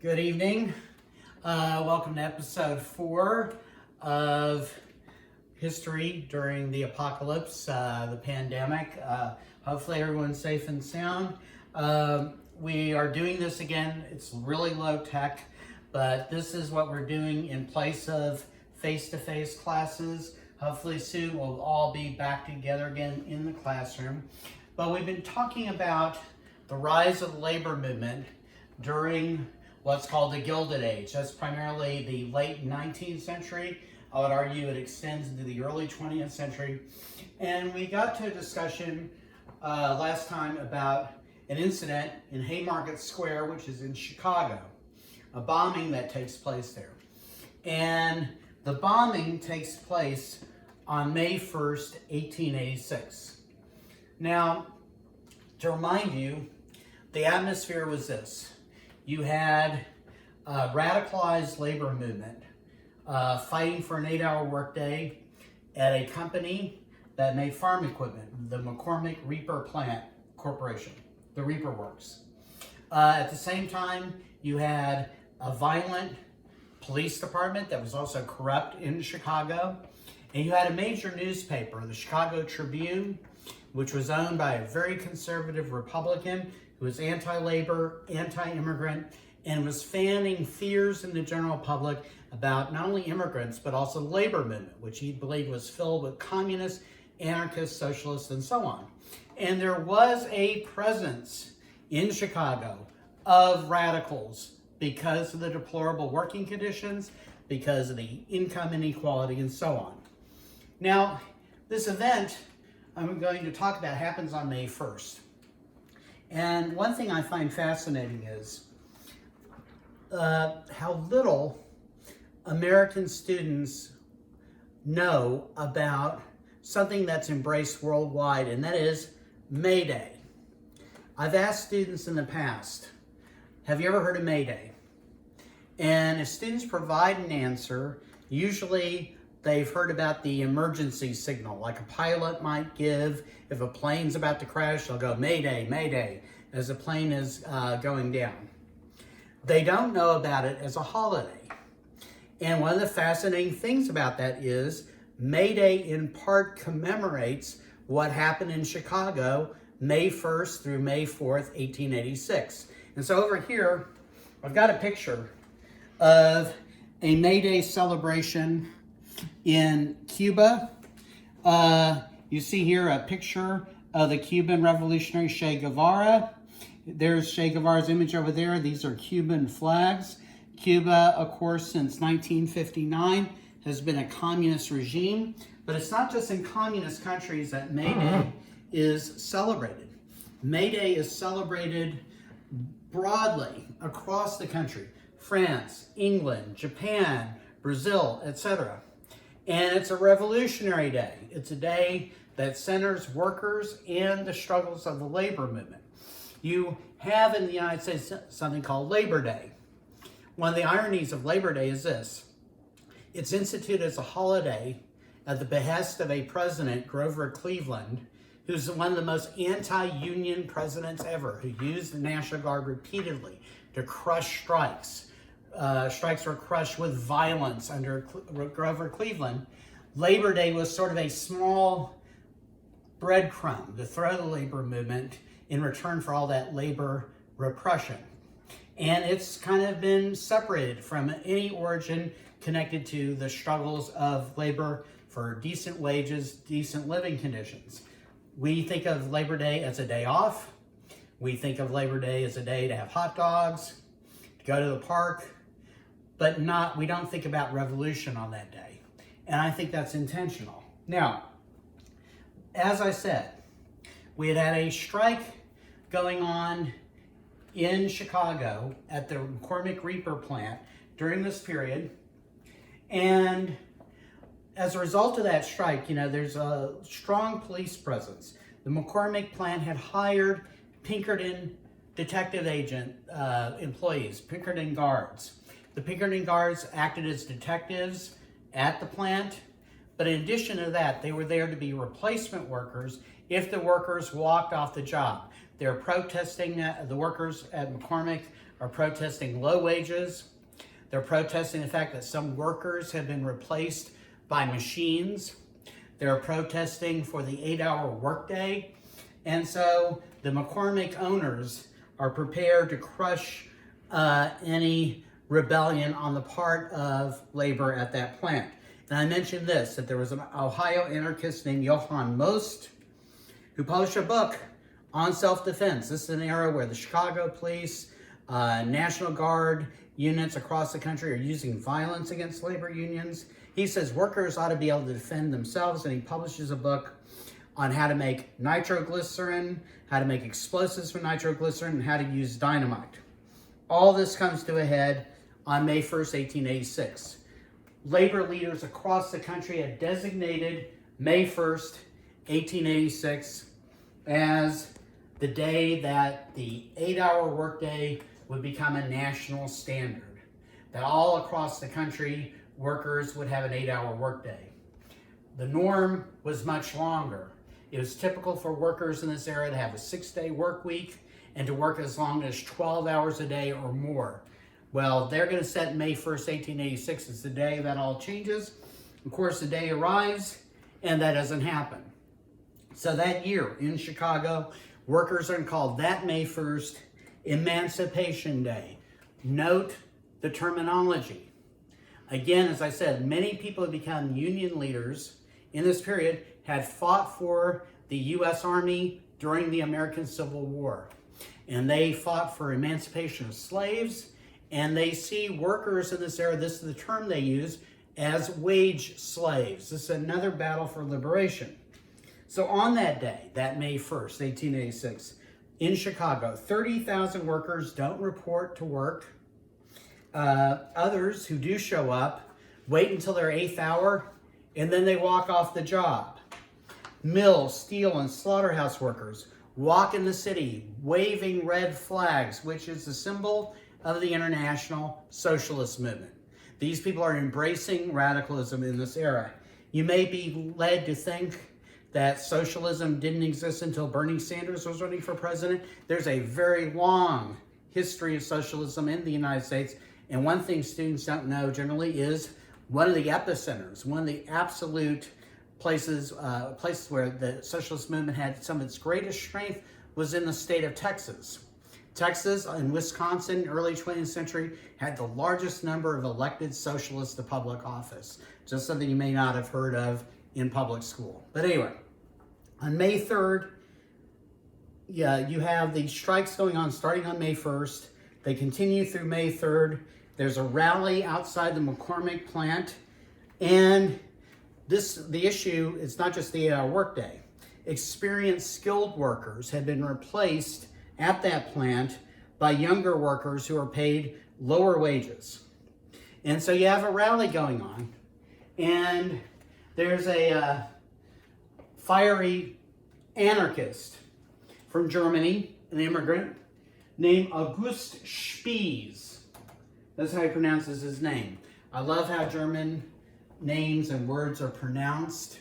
Good evening. Welcome to episode 4 of History During the Apocalypse, the pandemic. Hopefully everyone's safe and sound. We are doing this again. It's really low tech, but this is what we're doing in place of face-to-face classes. Hopefully soon we'll all be back together again in the classroom. But we've been talking about the rise of the labor movement during what's called the Gilded Age. That's primarily the late 19th century. I would argue it extends into the early 20th century. And we got to a discussion last time about an incident in Haymarket Square, which is in Chicago, a bombing that takes place there. And the bombing takes place on May 1st, 1886. Now, to remind you, the atmosphere was this. You had a radicalized labor movement fighting for an 8-hour workday at a company that made farm equipment, the McCormick Reaper Plant Corporation, the Reaper Works. At the same time, you had a violent police department that was also corrupt in Chicago. And you had a major newspaper, the Chicago Tribune, which was owned by a very conservative Republican who was anti-labor, anti-immigrant, and was fanning fears in the general public about not only immigrants, but also the labor movement, which he believed was filled with communists, anarchists, socialists, and so on. And there was a presence in Chicago of radicals because of the deplorable working conditions, because of the income inequality, and so on. Now, this event I'm going to talk about happens on May 1st. And one thing I find fascinating is how little American students know about something that's embraced worldwide, and that is May Day. I've asked students in the past, have you ever heard of May Day? And if students provide an answer, usually they've heard about the emergency signal, like a pilot might give. If a plane's about to crash, they'll go, Mayday, Mayday, as the plane is going down. They don't know about it as a holiday. And one of the fascinating things about that is May Day in part commemorates what happened in Chicago May 1st through May 4th, 1886. And so over here, I've got a picture of a May Day celebration in Cuba. You see here a picture of the Cuban revolutionary Che Guevara. There's Che Guevara's image over there. These are Cuban flags. Cuba, of course, since 1959 has been a communist regime, but it's not just in communist countries that May Day is celebrated. May Day is celebrated broadly across the country. France, England, Japan, Brazil, etc. And it's a revolutionary day. It's a day that centers workers and the struggles of the labor movement. You have in the United States something called Labor Day. One of the ironies of Labor Day is this. It's instituted as a holiday at the behest of a president, Grover Cleveland, who's one of the most anti-union presidents ever, who used the National Guard repeatedly to crush strikes. Strikes were crushed with violence under Grover Cleveland. Labor Day was sort of a small breadcrumb to throw the labor movement in return for all that labor repression. And it's kind of been separated from any origin connected to the struggles of labor for decent wages, decent living conditions. We think of Labor Day as a day off. We think of Labor Day as a day to have hot dogs, to go to the park, but we don't think about revolution on that day. And I think that's intentional. Now, as I said, we had a strike going on in Chicago at the McCormick Reaper plant during this period. And as a result of that strike, there's a strong police presence. The McCormick plant had hired Pinkerton detective agent employees, Pinkerton guards. The Pinkerton guards acted as detectives at the plant, but in addition to that, they were there to be replacement workers if the workers walked off the job. They're protesting, the workers at McCormick are protesting low wages. They're protesting the fact that some workers have been replaced by machines. They're protesting for the 8-hour workday. And so the McCormick owners are prepared to crush any rebellion on the part of labor at that plant. And I mentioned this, that there was an Ohio anarchist named Johann Most who published a book on self-defense. This is an era where the Chicago police, National Guard units across the country are using violence against labor unions. He says workers ought to be able to defend themselves, and he publishes a book on how to make nitroglycerin, how to make explosives from nitroglycerin, and how to use dynamite. All this comes to a head on May 1st, 1886. Labor leaders across the country had designated May 1st, 1886 as the day that the 8-hour workday would become a national standard. That all across the country, workers would have an 8-hour workday. The norm was much longer. It was typical for workers in this era to have a 6-day work week and to work as long as 12 hours a day or more. Well, they're going to set May 1st, 1886 as the day that all changes. Of course, the day arrives and that doesn't happen. So that year in Chicago, workers are called that May 1st Emancipation Day. Note the terminology. Again, as I said, many people who become union leaders in this period had fought for the U.S. Army during the American Civil War. And they fought for emancipation of slaves, and they see workers in this era, this is the term they use, as wage slaves. This is another battle for liberation. So on that day, that May 1st, 1886, in Chicago, 30,000 workers don't report to work. Others who do show up wait until their 8th hour, and then they walk off the job. Mill, steel, and slaughterhouse workers walk in the city waving red flags, which is the symbol of the International Socialist Movement. These people are embracing radicalism in this era. You may be led to think that socialism didn't exist until Bernie Sanders was running for president. There's a very long history of socialism in the United States, and one thing students don't know generally is one of the epicenters, one of the absolute places where the socialist movement had some of its greatest strength was in the state of Texas. Texas and Wisconsin, early 20th century, had the largest number of elected socialists to public office. Just something you may not have heard of in public school. But anyway, on May 3rd, you have the strikes going on starting on May 1st. They continue through May 3rd. There's a rally outside the McCormick plant. And the issue is not just the 8-hour workday. Experienced skilled workers had been replaced at that plant by younger workers who are paid lower wages. And so you have a rally going on, and there's a fiery anarchist from Germany, an immigrant, named August Spies. That's how he pronounces his name. I love how German names and words are pronounced.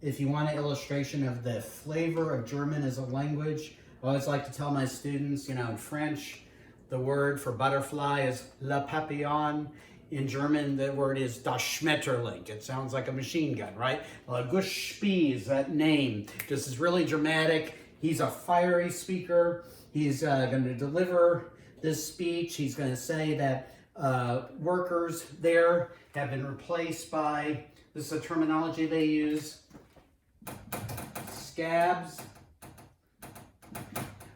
If you want an illustration of the flavor of German as a language, I always like to tell my students, in French, the word for butterfly is le papillon. In German, the word is das Schmetterling. It sounds like a machine gun, right? August Spies, that name, just is really dramatic. He's a fiery speaker. He's going to deliver this speech. He's going to say that workers there have been replaced by, this is a terminology they use, scabs.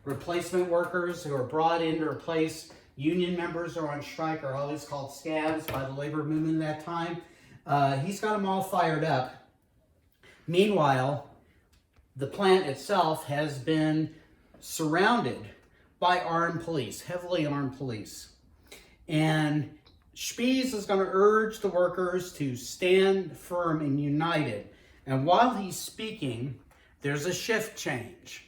Replacement workers who are brought in to replace union members who are on strike are always called scabs by the labor movement at that time. He's got them all fired up. Meanwhile, the plant itself has been surrounded by armed police, heavily armed police. And Spies is going to urge the workers to stand firm and united. And while he's speaking, there's a shift change.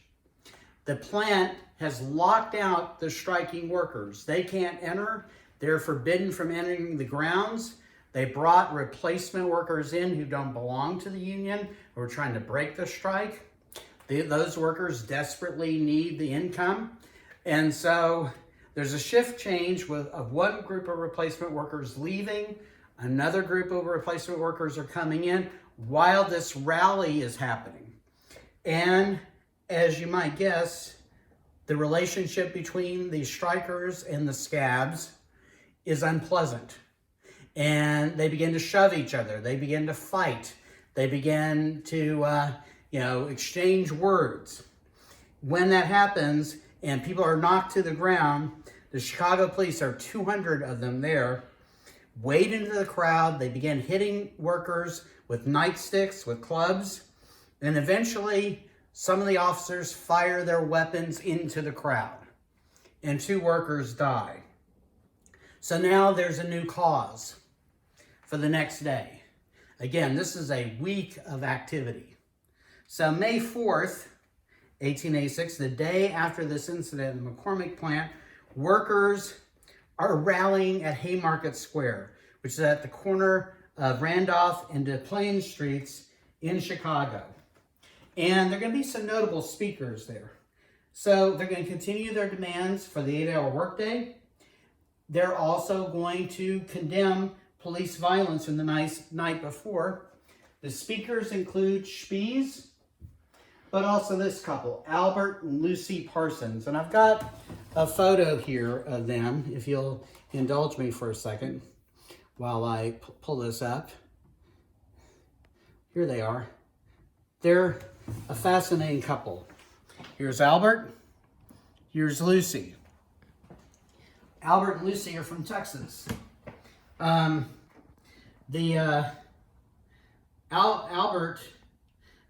The plant has locked out the striking workers. They can't enter. They're forbidden from entering the grounds. They brought replacement workers in who don't belong to the union, who are trying to break the strike. Those workers desperately need the income. And so there's a shift change of one group of replacement workers leaving, another group of replacement workers are coming in while this rally is happening. And as you might guess, the relationship between the strikers and the scabs is unpleasant. And they begin to shove each other. They begin to fight. They begin to, exchange words. When that happens and people are knocked to the ground, the Chicago police, there are 200 of them there, wade into the crowd. They begin hitting workers with nightsticks, with clubs, and eventually some of the officers fire their weapons into the crowd, and 2 workers die. So now there's a new cause for the next day. Again, this is a week of activity. So May 4th, 1886, the day after this incident in the McCormick plant, workers are rallying at Haymarket Square, which is at the corner of Randolph and Des Plaines Streets in Chicago. And there are going to be some notable speakers there. So they're going to continue their demands for the 8-hour workday. They're also going to condemn police violence from the night before. The speakers include Spies, but also this couple, Albert and Lucy Parsons. And I've got a photo here of them, if you'll indulge me for a second while I pull this up. Here they are. They're a fascinating couple. Here's Albert. Here's Lucy. Albert and Lucy are from Texas. Albert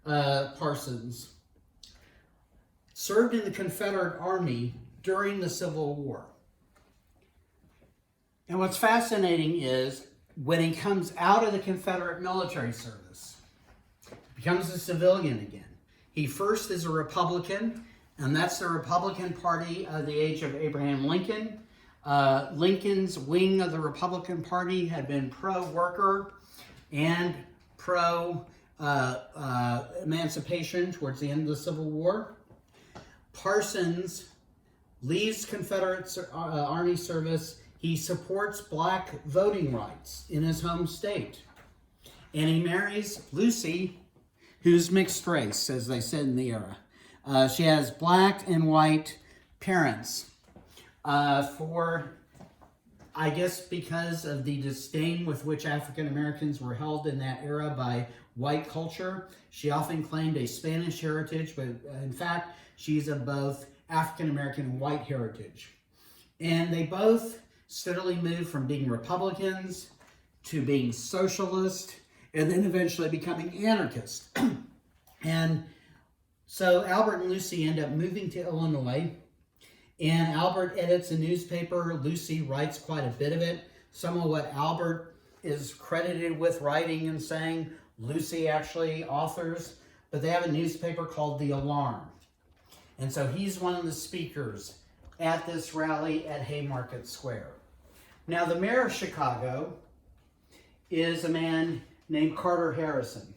Parsons served in the Confederate Army during the Civil War. And what's fascinating is when he comes out of the Confederate military service, becomes a civilian again. He first is a Republican, and that's the Republican Party of the age of Abraham Lincoln. Lincoln's wing of the Republican Party had been pro-worker and pro-emancipation towards the end of the Civil War. Parsons leaves Confederate Army service. He supports black voting rights in his home state. And he marries Lucy, who's mixed race, as they said in the era. She has black and white parents. I guess because of the disdain with which African Americans were held in that era by white culture, she often claimed a Spanish heritage, but in fact, she's of both African American and white heritage. And they both steadily moved from being Republicans to being socialist, and then eventually becoming anarchists. And so Albert and Lucy end up moving to Illinois, and Albert edits a newspaper. Lucy writes quite a bit of it. Some of what Albert is credited with writing and saying, Lucy actually authors, but they have a newspaper called The Alarm. And so he's one of the speakers at this rally at Haymarket Square. Now, the mayor of Chicago is a man named Carter Harrison.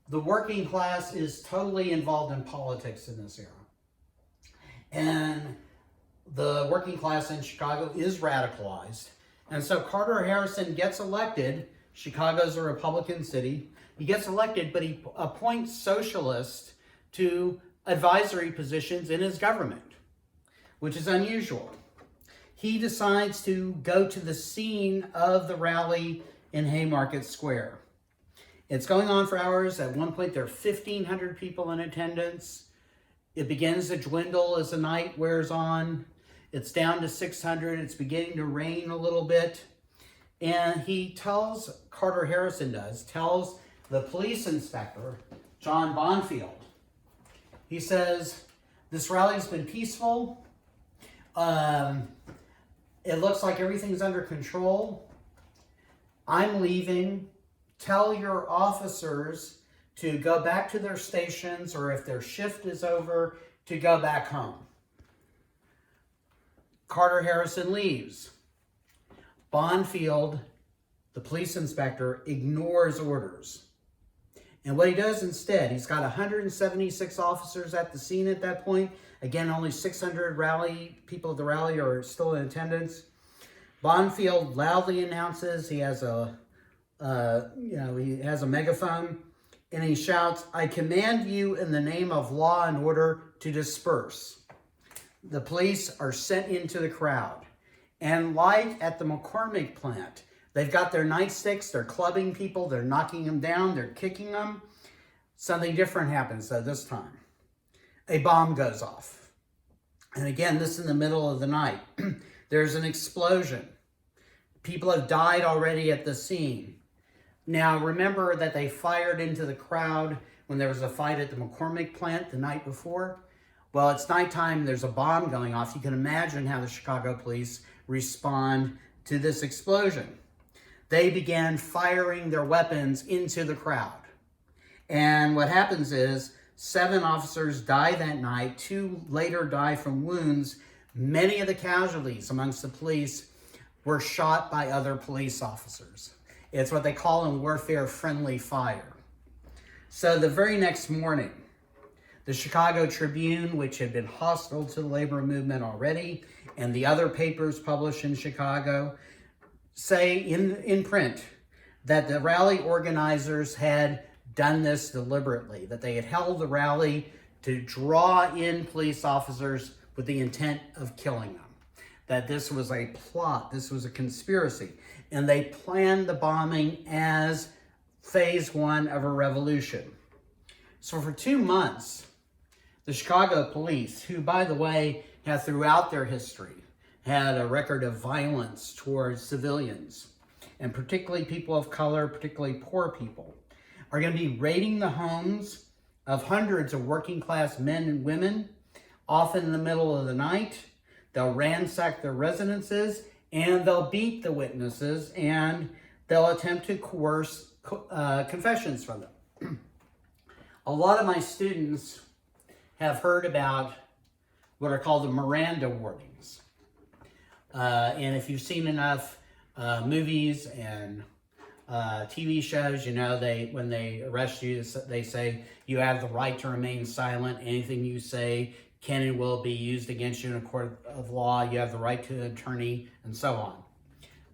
The working class is totally involved in politics in this era. And the working class in Chicago is radicalized. And so Carter Harrison gets elected. Chicago's a Republican city. He gets elected, but he appoints socialists to advisory positions in his government, which is unusual. He decides to go to the scene of the rally in Haymarket Square. It's going on for hours. At one point, there are 1,500 people in attendance. It begins to dwindle as the night wears on. It's down to 600. It's beginning to rain a little bit. And he tells tells the police inspector, John Bonfield, he says, this rally's been peaceful. It looks like everything's under control. I'm leaving. Tell your officers to go back to their stations, or if their shift is over, to go back home. Carter Harrison leaves. Bonfield, the police inspector, ignores orders. And what he does instead, he's got 176 officers at the scene at that point. Again, only 600 people at the rally are still in attendance. Bonfield loudly announces he has a megaphone, and he shouts, "I command you in the name of law and order to disperse." The police are sent into the crowd. And like at the McCormick plant, they've got their nightsticks, they're clubbing people, they're knocking them down, they're kicking them. Something different happens though this time. A bomb goes off. And again, this in the middle of the night. There's an explosion. People have died already at the scene. Now, remember that they fired into the crowd when there was a fight at the McCormick plant the night before? Well, it's nighttime, there's a bomb going off. You can imagine how the Chicago police respond to this explosion. They began firing their weapons into the crowd. And what happens is 7 officers die that night, 2 later die from wounds. Many of the casualties amongst the police were shot by other police officers. It's what they call in warfare friendly fire. So the very next morning, the Chicago Tribune, which had been hostile to the labor movement already, and the other papers published in Chicago, say in print that the rally organizers had done this deliberately, that they had held the rally to draw in police officers with the intent of killing them, that this was a plot, this was a conspiracy, and they planned the bombing as phase 1 of a revolution. So for 2 months, the Chicago police, who, by the way, have throughout their history had a record of violence towards civilians, and particularly people of color, particularly poor people, are going to be raiding the homes of hundreds of working class men and women, often in the middle of the night. They'll ransack their residences, and they'll beat the witnesses, and they'll attempt to coerce confessions from them. A lot of my students have heard about what are called the Miranda warnings. And if you've seen enough movies and TV shows, you know when they arrest you, they say you have the right to remain silent. Anything you say can and will be used against you in a court of law. You have the right to an attorney, and so on.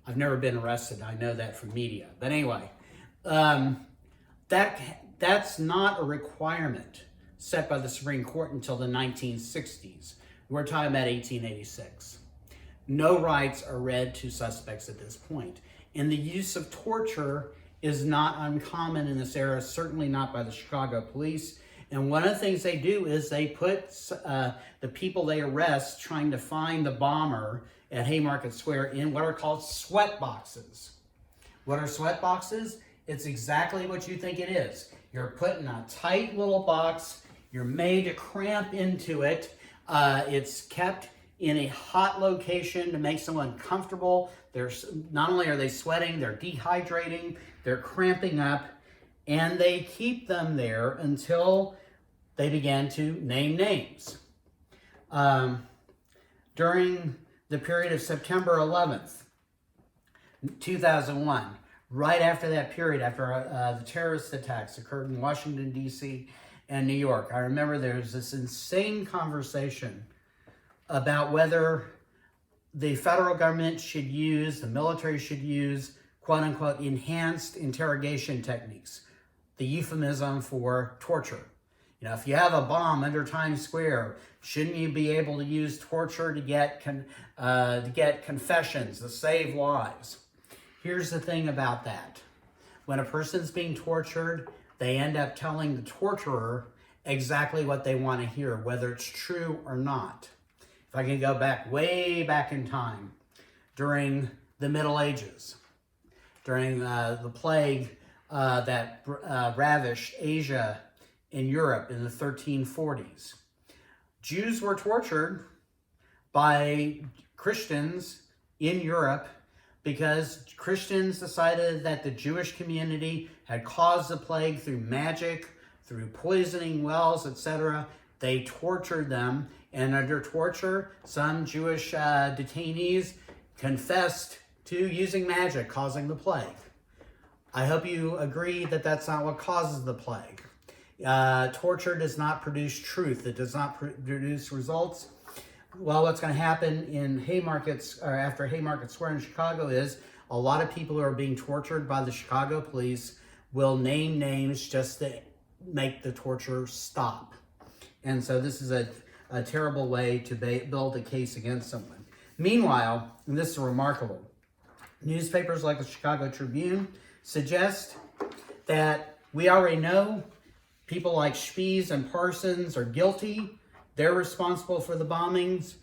I've never been arrested. I know that from media. But anyway, that's not a requirement set by the Supreme Court until the 1960s. We're talking about 1886. No rights are read to suspects at this point. And the use of torture is not uncommon in this era, certainly not by the Chicago police. And one of the things they do is they put the people they arrest trying to find the bomber at Haymarket Square in what are called sweat boxes. What are sweat boxes? It's exactly what you think it is. You're put in a tight little box. You're made to cramp into it. It's kept in a hot location to make someone comfortable. Not only are they sweating, they're dehydrating, they're cramping up, and they keep them there until they begin to name names. During the period of September 11th, 2001, right after that period, after the terrorist attacks occurred in Washington, D.C. and New York, I remember there was this insane conversation about whether the federal government should use, the military should use, quote unquote, enhanced interrogation techniques, the euphemism for torture. You know, if you have a bomb under Times Square, shouldn't you be able to use torture to get confessions, to save lives? Here's the thing about that. When a person's being tortured, they end up telling the torturer exactly what they want to hear, whether it's true or not. If I can go back, way back in time, during the Middle Ages, during the plague that ravished Asia and Europe in the 1340s, Jews were tortured by Christians in Europe because Christians decided that the Jewish community had caused the plague through magic, through poisoning wells, etc. They tortured them, and under torture, some Jewish detainees confessed to using magic causing the plague. I hope you agree that that's not what causes the plague. Torture does not produce truth. It does not produce results. Well, what's going to happen in Haymarket, or after Haymarket Square in Chicago, is a lot of people who are being tortured by the Chicago police will name names just to make the torture stop. And so this is a terrible way to build a case against someone. Meanwhile, and this is remarkable, newspapers like the Chicago Tribune suggest that we already know people like Spies and Parsons are guilty. They're responsible for the bombings.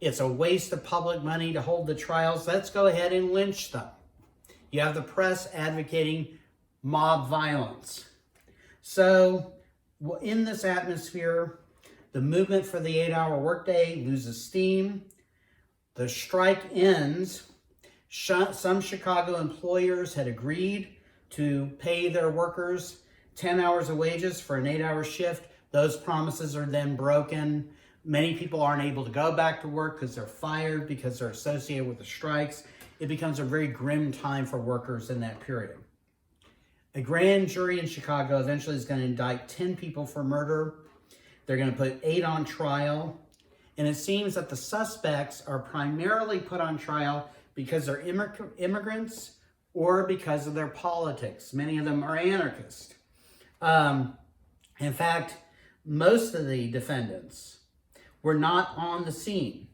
It's a waste of public money to hold the trials. Let's go ahead and lynch them. You have the press advocating mob violence. So in this atmosphere, the movement for the 8-hour workday loses steam. The strike ends. Some Chicago employers had agreed to pay their workers 10 hours of wages for an 8-hour shift. Those promises are then broken. Many people aren't able to go back to work because they're fired, because they're associated with the strikes. It becomes a very grim time for workers in that period. A grand jury in Chicago eventually is going to indict 10 people for murder. They're going to put 8 on trial. And it seems that the suspects are primarily put on trial because they're immigrants or because of their politics. Many of them are anarchists. In fact, most of the defendants were not on the scene.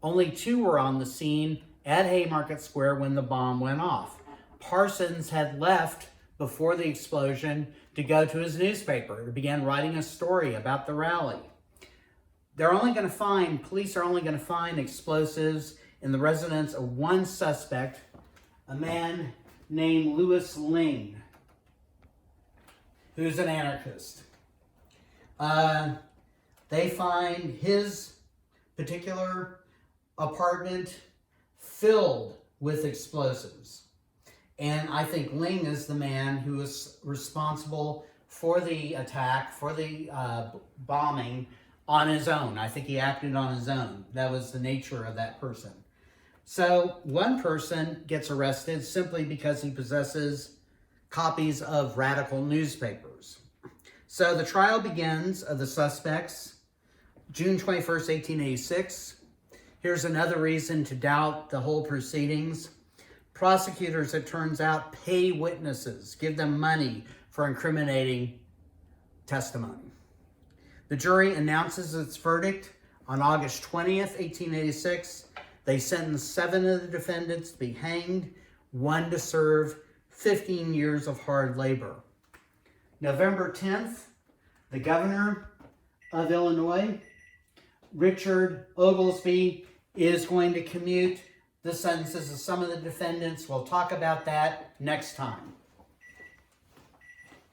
Only 2 were on the scene at Haymarket Square when the bomb went off. Parsons had left before the explosion to go to his newspaper to begin writing a story about the rally. Police are only going to find explosives in the residence of one suspect, a man named Louis Ling, who's an anarchist. They find his particular apartment filled with explosives. And I think Ling is the man who is responsible for the attack, for the bombing on his own. I think he acted on his own. That was the nature of that person. So one person gets arrested simply because he possesses copies of radical newspapers. So the trial begins of the suspects June 21st, 1886. Here's another reason to doubt the whole proceedings. Prosecutors, it turns out, pay witnesses, give them money for incriminating testimony. The jury announces its verdict on August 20th, 1886. They sentence 7 of the defendants to be hanged, 1 to serve 15 years of hard labor. November 10th, the governor of Illinois, Richard Oglesby, is going to commute the sentences of some of the defendants. We'll talk about that next time.